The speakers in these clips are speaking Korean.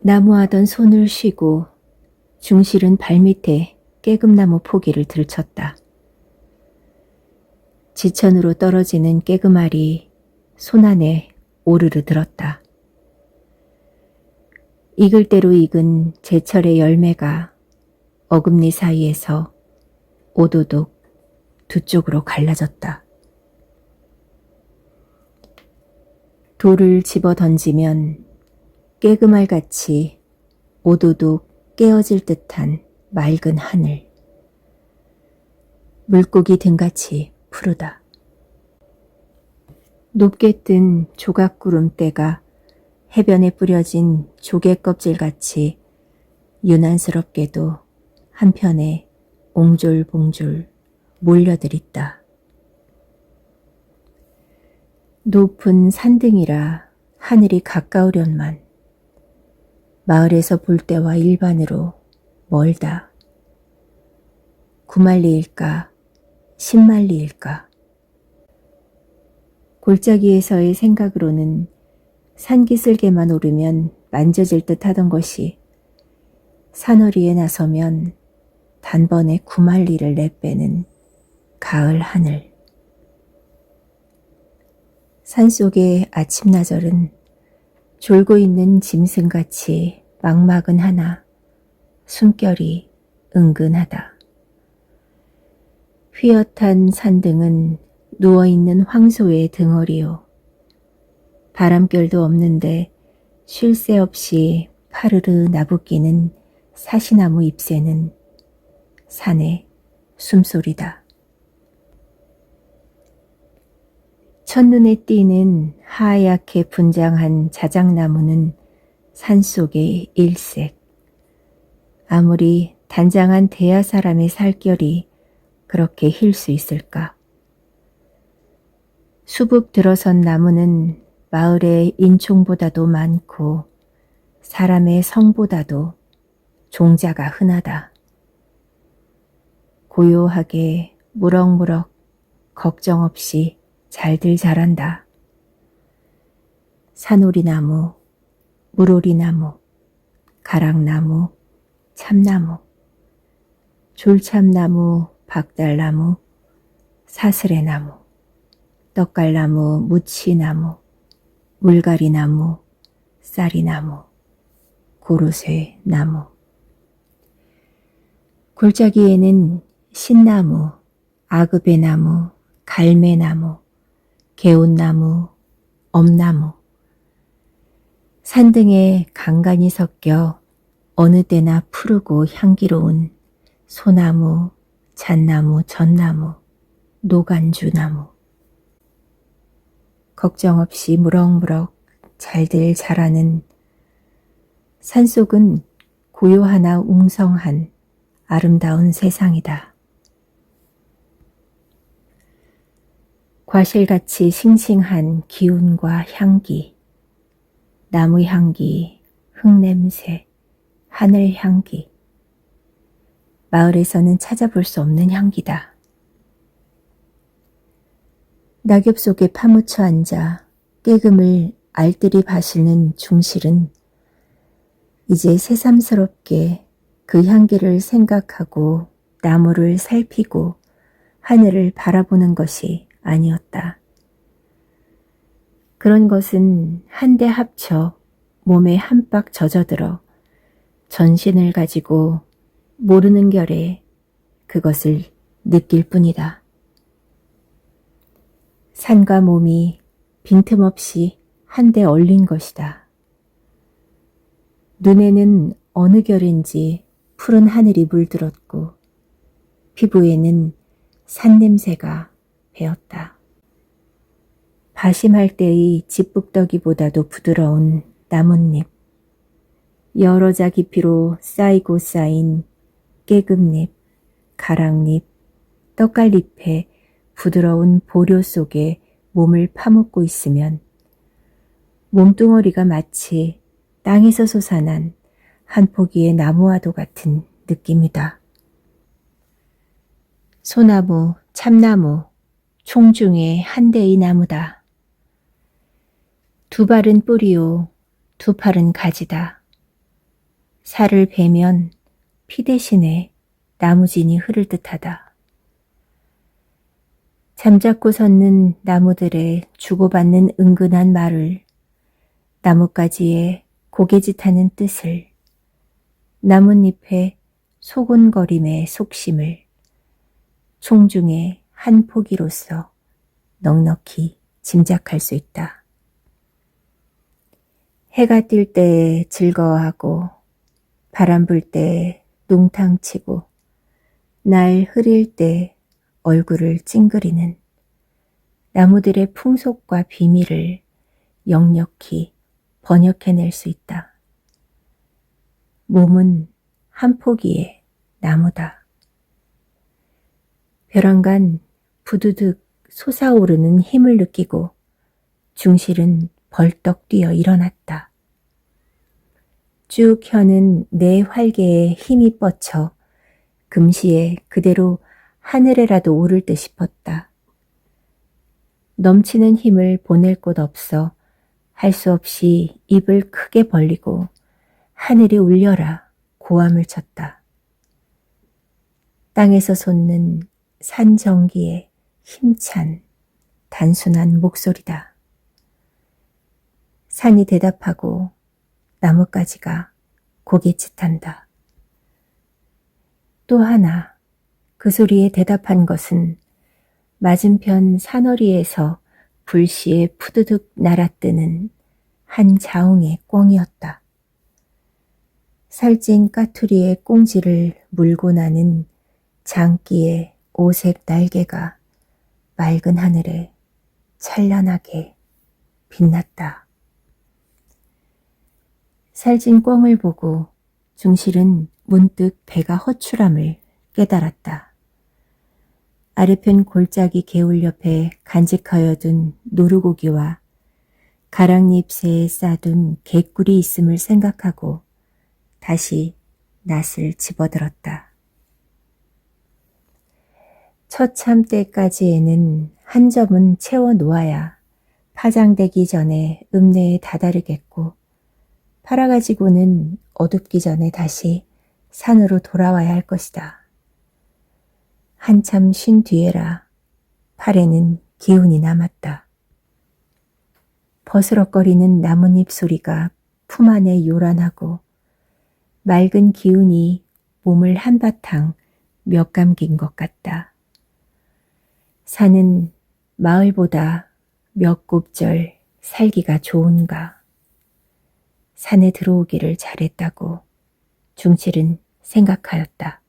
나무하던 손을 쉬고 중실은 발밑에 깨금나무 포기를 들쳤다. 지천으로 떨어지는 깨금알이 손 안에 오르르 들었다. 익을 대로 익은 제철의 열매가 어금니 사이에서 오도독 두 쪽으로 갈라졌다. 돌을 집어 던지면 깨금알같이 오도독 깨어질 듯한 맑은 하늘. 물고기 등같이 푸르다. 높게 뜬 조각구름대가 해변에 뿌려진 조개 껍질같이 유난스럽게도 한편에 옹졸봉졸 몰려들있다. 높은 산등이라 하늘이 가까우련만 마을에서 볼 때와 일반으로 멀다. 9만리일까 10만리일까. 골짜기에서의 생각으로는 산기슭에만 오르면 만져질 듯 하던 것이 산허리에 나서면 단번에 9만리를 내빼는 가을 하늘. 산속의 아침나절은 졸고 있는 짐승같이 막막은 하나 숨결이 은근하다. 휘엇한 산등은 누워있는 황소의 등허리요. 바람결도 없는데 쉴 새 없이 파르르 나부끼는 사시나무 잎새는 산의 숨소리다. 첫눈에 띄는 하얗게 분장한 자작나무는 산속의 일색. 아무리 단장한 대하 사람의 살결이 그렇게 힐 수 있을까? 수북 들어선 나무는 마을의 인총보다도 많고 사람의 성보다도 종자가 흔하다. 고요하게 무럭무럭 걱정 없이 잘들 자란다. 산오리나무, 물오리나무, 가락나무, 참나무, 졸참나무, 박달나무, 사슬의나무, 떡갈나무, 무치나무, 물가리나무, 쌀이나무, 고로쇠나무. 골짜기에는 신나무, 아그베나무, 갈매나무, 개온나무, 엄나무, 산등에 간간히 섞여 어느 때나 푸르고 향기로운 소나무, 잣나무, 전나무, 노간주나무. 걱정 없이 무럭무럭 잘들 자라는 산속은 고요하나 웅성한 아름다운 세상이다. 과실같이 싱싱한 기운과 향기, 나무 향기, 흙냄새, 하늘 향기, 마을에서는 찾아볼 수 없는 향기다. 낙엽 속에 파묻혀 앉아 깨금을 알뜰히 바시는 중실은 이제 새삼스럽게 그 향기를 생각하고 나무를 살피고 하늘을 바라보는 것이 아니었다. 그런 것은 한데 합쳐 몸에 한박 젖어들어 전신을 가지고 모르는 결에 그것을 느낄 뿐이다. 산과 몸이 빈틈없이 한데 얼린 것이다. 눈에는 어느 결인지 푸른 하늘이 물들었고 피부에는 산냄새가 배었다. 바심할 때의 집북더기보다도 부드러운 나뭇잎, 여러 자 깊이로 쌓이고 쌓인 깨금잎, 가락잎, 떡갈잎에 부드러운 보료 속에 몸을 파묻고 있으면 몸뚱어리가 마치 땅에서 솟아난 한 포기의 나무와도 같은 느낌이다. 소나무, 참나무, 총중의 한 대의 나무다. 두 발은 뿌리요, 두 팔은 가지다. 살을 베면 피 대신에 나무진이 흐를 듯하다. 잠자코 섰는 나무들의 주고받는 은근한 말을, 나뭇가지에 고개짓하는 뜻을, 나뭇잎의 소곤거림의 속심을 총중의 한 포기로서 넉넉히 짐작할 수 있다. 해가 뜰 때에 즐거워하고 바람 불 때에 둥탕치고 날 흐릴 때 얼굴을 찡그리는 나무들의 풍속과 비밀을 역력히 번역해낼 수 있다. 몸은 한 포기의 나무다. 벼랑간 부두득 솟아오르는 힘을 느끼고 중실은 벌떡 뛰어 일어났다. 쭉 혀는 내 활개에 힘이 뻗쳐 금시에 그대로 하늘에라도 오를 듯 싶었다. 넘치는 힘을 보낼 곳 없어 할 수 없이 입을 크게 벌리고 하늘이 울려라 고함을 쳤다. 땅에서 솟는 산정기의 힘찬 단순한 목소리다. 산이 대답하고 나뭇가지가 고개짓한다. 또 하나 그 소리에 대답한 것은 맞은편 산허리에서 불시에 푸드득 날아뜨는 한 자웅의 꿩이었다. 살찐 까투리의 꽁지를 물고 나는 장기의 오색 날개가 맑은 하늘에 찬란하게 빛났다. 살찐 꿩을 보고 중실은 문득 배가 허출함을 깨달았다. 아래편 골짜기 개울 옆에 간직하여둔 노루고기와 가랑잎새에 싸둔 개꿀이 있음을 생각하고 다시 낫을 집어들었다. 처참 때까지에는 한 점은 채워 놓아야 파장되기 전에 읍내에 다다르겠고 팔아가지고는 어둡기 전에 다시 산으로 돌아와야 할 것이다. 한참 쉰 뒤에라 팔에는 기운이 남았다. 버스럭거리는 나뭇잎 소리가 품 안에 요란하고 맑은 기운이 몸을 한바탕 몇 감긴 것 같다. 산은 마을보다 몇 곱절 살기가 좋은가. 산에 들어오기를 잘했다고 중칠은 생각하였다.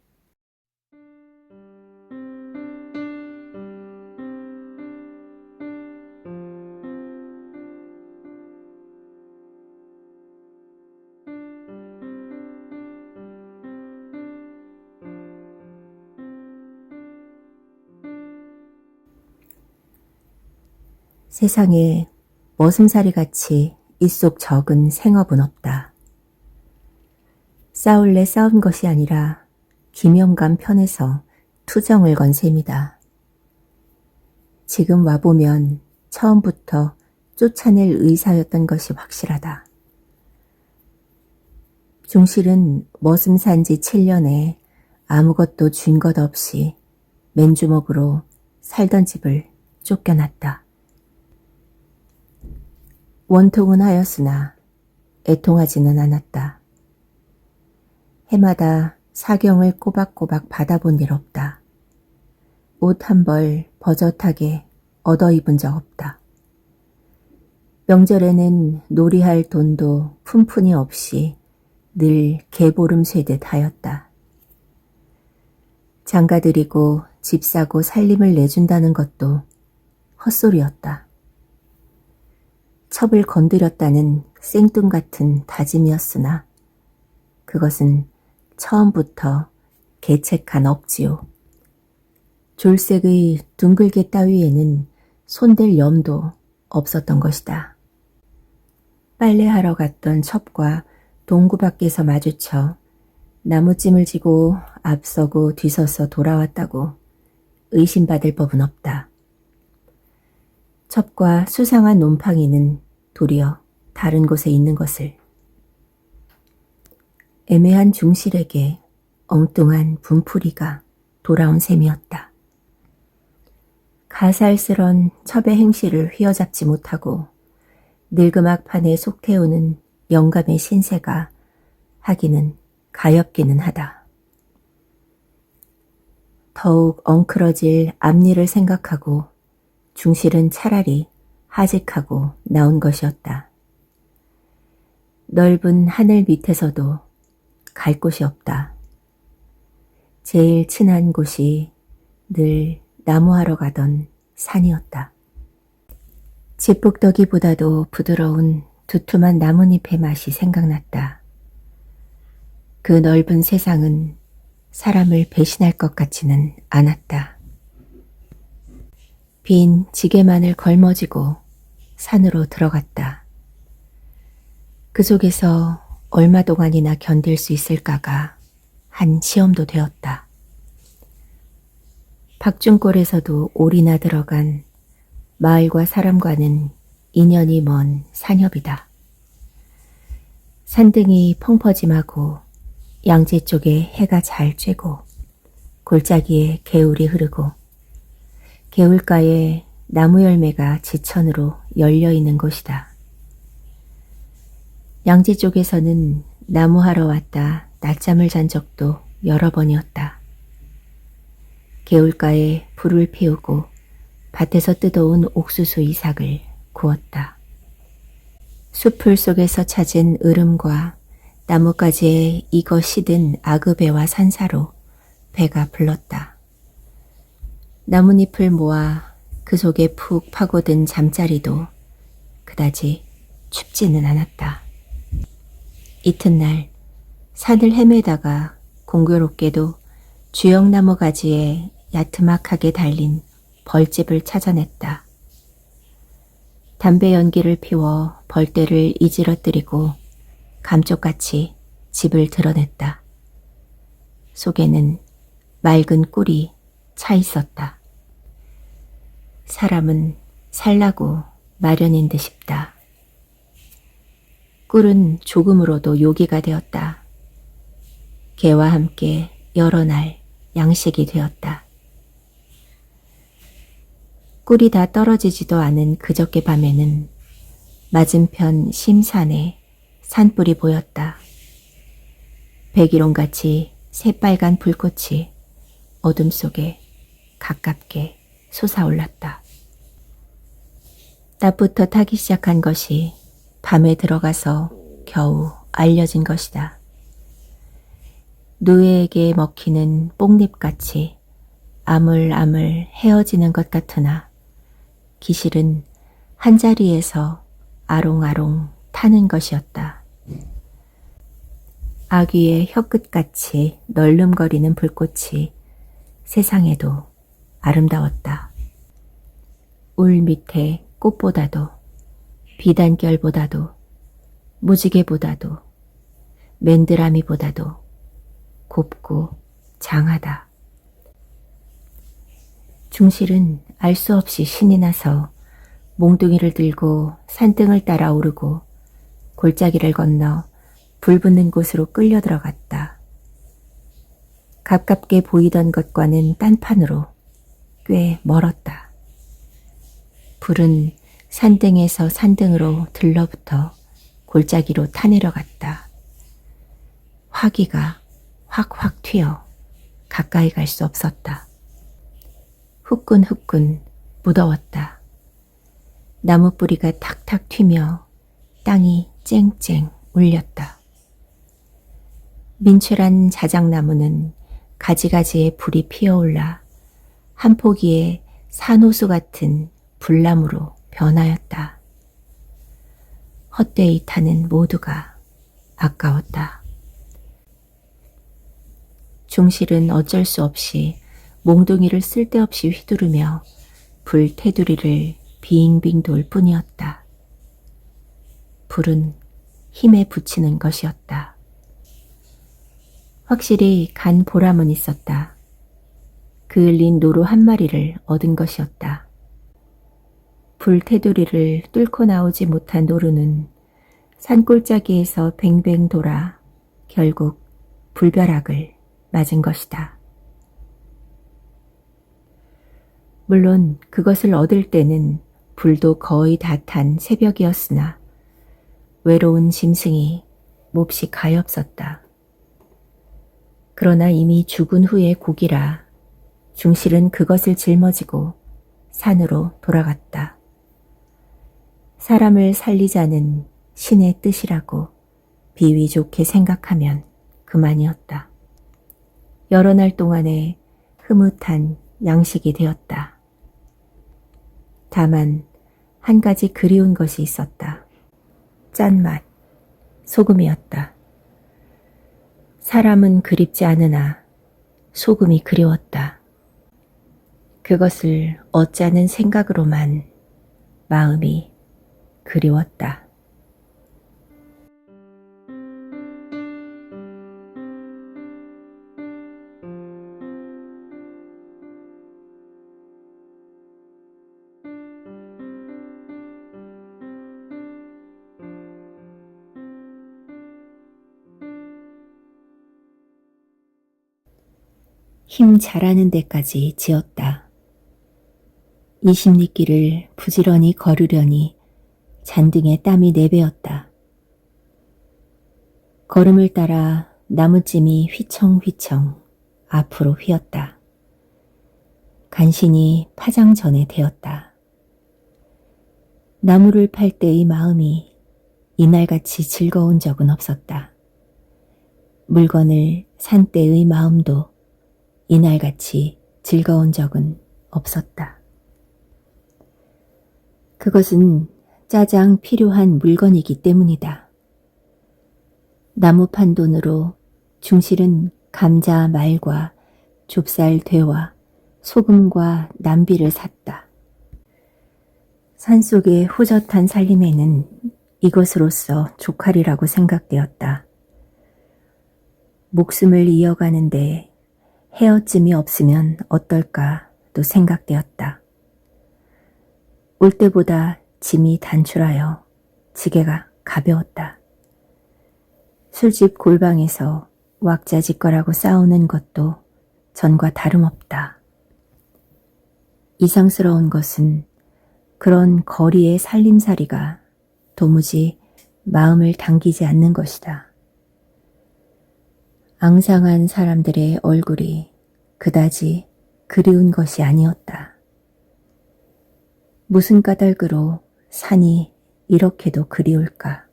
세상에 머슴살이같이 입속 적은 생업은 없다. 싸울래 싸운 것이 아니라 김영감 편에서 투정을 건 셈이다. 지금 와보면 처음부터 쫓아낼 의사였던 것이 확실하다. 중실은 머슴 산지 7년에 아무것도 준 것 없이 맨주먹으로 살던 집을 쫓겨났다. 원통은 하였으나 애통하지는 않았다. 해마다 사경을 꼬박꼬박 받아본 일 없다. 옷 한 벌 버젓하게 얻어 입은 적 없다. 명절에는 놀이할 돈도 푼푼이 없이 늘 개보름 쇠듯 하였다. 장가들이고 집 사고 살림을 내준다는 것도 헛소리였다. 첩을 건드렸다는 생뚱같은 다짐이었으나 그것은 처음부터 계책한 억지요. 졸색의 둥글개 따위에는 손댈 염도 없었던 것이다. 빨래하러 갔던 첩과 동구 밖에서 마주쳐 나무찜을 지고 앞서고 뒤서서 돌아왔다고 의심받을 법은 없다. 첩과 수상한 놈팡이는 도리어 다른 곳에 있는 것을. 애매한 중실에게 엉뚱한 분풀이가 돌아온 셈이었다. 가살스런 첩의 행실을 휘어잡지 못하고 늙음악판에 속 태우는 영감의 신세가 하기는 가엾기는 하다. 더욱 엉클어질 앞일을 생각하고 중실은 차라리 하직하고 나온 것이었다. 넓은 하늘 밑에서도 갈 곳이 없다. 제일 친한 곳이 늘 나무하러 가던 산이었다. 집복더기보다도 부드러운 두툼한 나뭇잎의 맛이 생각났다. 그 넓은 세상은 사람을 배신할 것 같지는 않았다. 빈 지게만을 걸머쥐고 산으로 들어갔다. 그 속에서 얼마 동안이나 견딜 수 있을까가 한 시험도 되었다. 박중골에서도 올이나 들어간 마을과 사람과는 인연이 먼 산협이다. 산등이 펑퍼짐하고 양지 쪽에 해가 잘 쬐고 골짜기에 개울이 흐르고 개울가에 나무 열매가 지천으로 열려있는 곳이다. 양지 쪽에서는 나무하러 왔다 낮잠을 잔 적도 여러 번이었다. 개울가에 불을 피우고 밭에서 뜯어온 옥수수 이삭을 구웠다. 숲풀 속에서 찾은 으름과 나뭇가지에 익어 시든 아그배와 산사로 배가 불렀다. 나뭇잎을 모아 그 속에 푹 파고든 잠자리도 그다지 춥지는 않았다. 이튿날 산을 헤매다가 공교롭게도 주영나무 가지에 야트막하게 달린 벌집을 찾아냈다. 담배 연기를 피워 벌떼를 이지러뜨리고 감쪽같이 집을 드러냈다. 속에는 맑은 꿀이 차 있었다. 사람은 살라고 마련인 듯 싶다. 꿀은 조금으로도 요기가 되었다. 개와 함께 여러 날 양식이 되었다. 꿀이 다 떨어지지도 않은 그저께 밤에는 맞은편 심산에 산불이 보였다. 백일홍같이 새빨간 불꽃이 어둠 속에 가깝게 솟아올랐다. 낮부터 타기 시작한 것이 밤에 들어가서 겨우 알려진 것이다. 누에에게 먹히는 뽕잎같이 아물아물 헤어지는 것 같으나 기실은 한자리에서 아롱아롱 타는 것이었다. 아귀의 혀끝같이 널름거리는 불꽃이 세상에도 아름다웠다. 울 밑에 꽃보다도 비단결보다도 무지개보다도 맨드라미보다도 곱고 장하다. 중실은 알 수 없이 신이 나서 몽둥이를 들고 산등을 따라 오르고 골짜기를 건너 불 붙는 곳으로 끌려 들어갔다. 가깝게 보이던 것과는 딴판으로 꽤 멀었다. 불은 산등에서 산등으로 들러붙어 골짜기로 타내려갔다. 화기가 확확 튀어 가까이 갈 수 없었다. 후끈후끈 무더웠다. 나무뿌리가 탁탁 튀며 땅이 쨍쨍 울렸다. 민초란 자작나무는 가지가지에 불이 피어올라 한 포기의 산호수 같은 불나무로 변하였다. 헛되이 타는 모두가 아까웠다. 중실은 어쩔 수 없이 몽둥이를 쓸데없이 휘두르며 불 테두리를 빙빙 돌 뿐이었다. 불은 힘에 붙이는 것이었다. 확실히 간 보람은 있었다. 그을린 노루 한 마리를 얻은 것이었다. 불 테두리를 뚫고 나오지 못한 노루는 산골짜기에서 뱅뱅 돌아 결국 불벼락을 맞은 것이다. 물론 그것을 얻을 때는 불도 거의 다 탄 새벽이었으나 외로운 짐승이 몹시 가엾었다. 그러나 이미 죽은 후의 고기라 중실은 그것을 짊어지고 산으로 돌아갔다. 사람을 살리자는 신의 뜻이라고 비위 좋게 생각하면 그만이었다. 여러 날 동안에 흐뭇한 양식이 되었다. 다만 한 가지 그리운 것이 있었다. 짠맛, 소금이었다. 사람은 그립지 않으나 소금이 그리웠다. 그것을 얻자는 생각으로만 마음이 그리웠다. 힘 잘하는 데까지 지었다. 20리길을 부지런히 걸으려니 잔등에 땀이 내배었다. 걸음을 따라 나무찜이 휘청휘청 앞으로 휘었다. 간신히 파장 전에 되었다. 나무를 팔 때의 마음이 이날같이 즐거운 적은 없었다. 물건을 산 때의 마음도 이날같이 즐거운 적은 없었다. 그것은 짜장 필요한 물건이기 때문이다. 나무 판 돈으로 중실은 감자 말과 좁쌀 되와 소금과 남비를 샀다. 산속의 호젓한 살림에는 이것으로서 족하리라고 생각되었다. 목숨을 이어가는데 헤어짐이 없으면 어떨까 또 생각되었다. 올 때보다 짐이 단출하여 지게가 가벼웠다. 술집 골방에서 왁자지껄하고 싸우는 것도 전과 다름없다. 이상스러운 것은 그런 거리의 살림살이가 도무지 마음을 당기지 않는 것이다. 앙상한 사람들의 얼굴이 그다지 그리운 것이 아니었다. 무슨 까닭으로 산이 이렇게도 그리울까?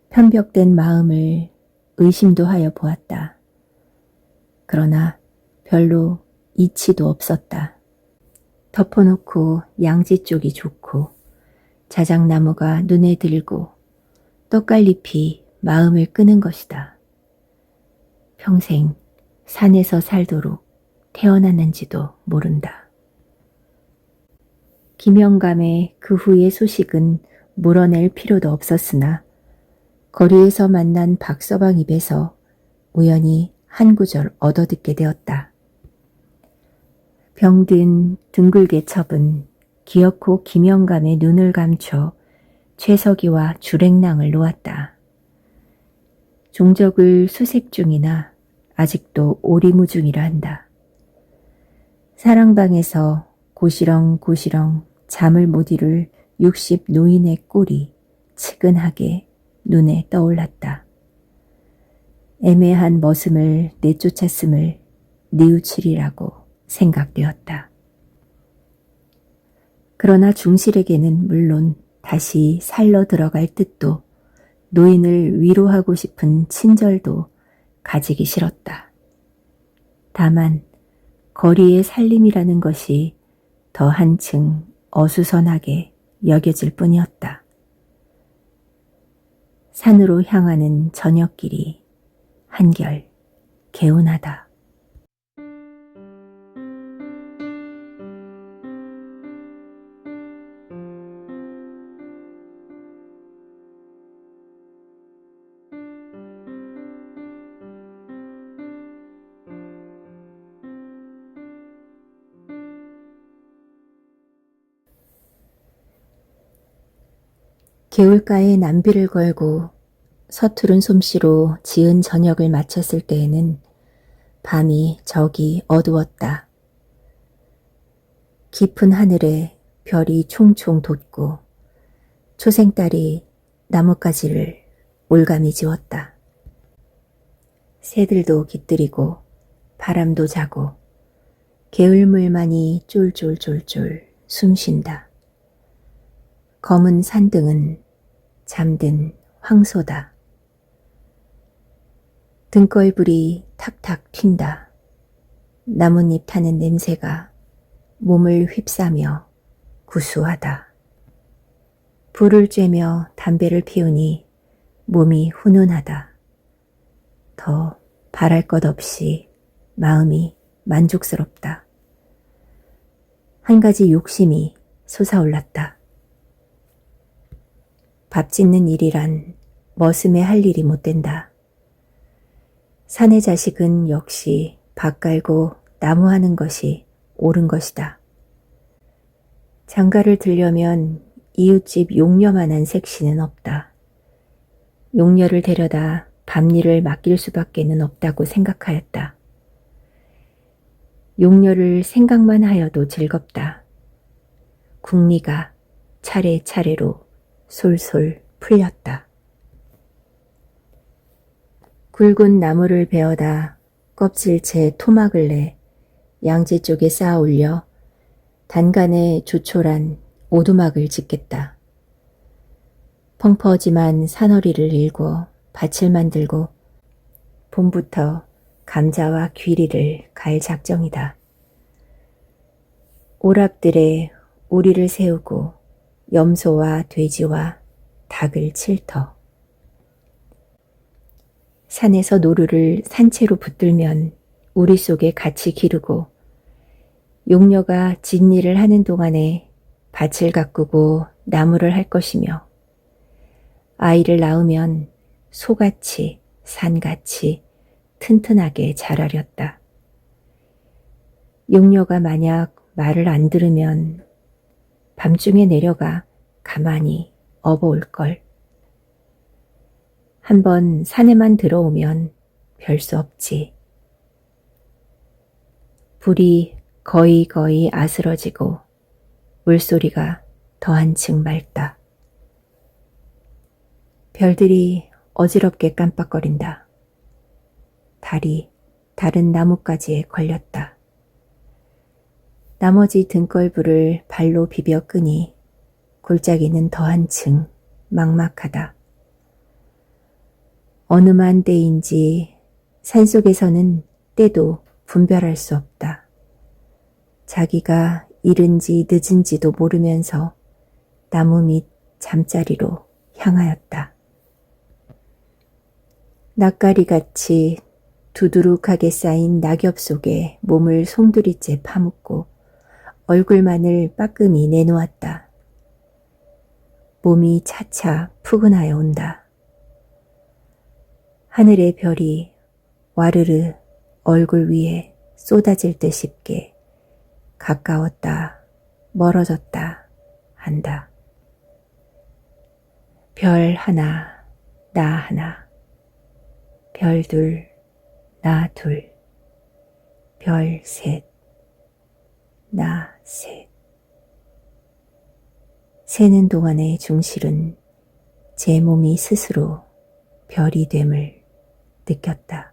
편벽된 마음을 의심도 하여 보았다. 그러나 별로 이치도 없었다. 덮어놓고 양지 쪽이 좋고 자작나무가 눈에 들고 떡갈잎이 마음을 끄는 것이다. 평생 산에서 살도록 태어났는지도 모른다. 김영감의 그 후의 소식은 물어낼 필요도 없었으나 거리에서 만난 박서방 입에서 우연히 한 구절 얻어듣게 되었다. 병든 둥글게 첩은 기어코 김영감의 눈을 감춰 최석이와 주랭랑을 놓았다. 종적을 수색 중이나 아직도 오리무중이라 한다. 사랑방에서 고시렁고시렁 잠을 못 이룰 60 노인의 꼴이 측은하게 눈에 떠올랐다. 애매한 머슴을 내쫓았음을 뉘우치리라고 생각되었다. 그러나 중실에게는 물론 다시 살러 들어갈 뜻도 노인을 위로하고 싶은 친절도 가지기 싫었다. 다만 거리의 살림이라는 것이 더 한층 어수선하게 여겨질 뿐이었다. 산으로 향하는 저녁길이 한결 개운하다. 개울가에 남비를 걸고 서투른 솜씨로 지은 저녁을 마쳤을 때에는 밤이 저기 어두웠다. 깊은 하늘에 별이 총총 돋고 초생달이 나뭇가지를 올가미 지웠다. 새들도 깃들이고 바람도 자고 게을물만이 쫄쫄쫄쫄 숨쉰다. 검은 산등은 잠든 황소다. 등걸불이 탁탁 튄다. 나뭇잎 타는 냄새가 몸을 휩싸며 구수하다. 불을 쬐며 담배를 피우니 몸이 훈훈하다. 더 바랄 것 없이 마음이 만족스럽다. 한 가지 욕심이 솟아올랐다. 밥 짓는 일이란 머슴에 할 일이 못 된다. 사내 자식은 역시 밥 갈고 나무하는 것이 옳은 것이다. 장가를 들려면 이웃집 용녀만한 색시는 없다. 용녀를 데려다 밤일을 맡길 수밖에는 없다고 생각하였다. 용녀를 생각만 하여도 즐겁다. 궁리가 차례차례로 솔솔 풀렸다. 굵은 나무를 베어다 껍질째 토막을 내 양지 쪽에 쌓아 올려 단간에 조촐한 오두막을 짓겠다. 펑퍼짐한 사너리를 일궈 밭을 만들고 봄부터 감자와 귀리를 갈 작정이다. 오랍들에 우리를 세우고 염소와 돼지와 닭을 칠터. 산에서 노루를 산채로 붙들면 우리 속에 같이 기르고 용녀가 짓일을 하는 동안에 밭을 가꾸고 나무를 할 것이며 아이를 낳으면 소같이 산같이 튼튼하게 자라렸다. 용녀가 만약 말을 안 들으면 밤중에 내려가 가만히 업어올걸. 한번 산에만 들어오면 별 수 없지. 불이 거의 아스러지고 물소리가 더 한층 맑다. 별들이 어지럽게 깜빡거린다. 달이 다른 나뭇가지에 걸렸다. 나머지 등걸불을 발로 비벼 끄니 골짜기는 더 한층 막막하다. 어느 만 때인지 산속에서는 때도 분별할 수 없다. 자기가 이른지 늦은지도 모르면서 나무 밑 잠자리로 향하였다. 낯가리같이 두두룩하게 쌓인 낙엽 속에 몸을 송두리째 파묻고 얼굴만을 빠끔히 내놓았다. 몸이 차차 푸근하여 온다. 하늘의 별이 와르르 얼굴 위에 쏟아질 듯 싶게 가까웠다 멀어졌다 한다. 별 하나 나 하나, 별 둘 나 둘, 별 셋 나 셋. 세는 동안의 중실은 제 몸이 스스로 별이 됨을 느꼈다.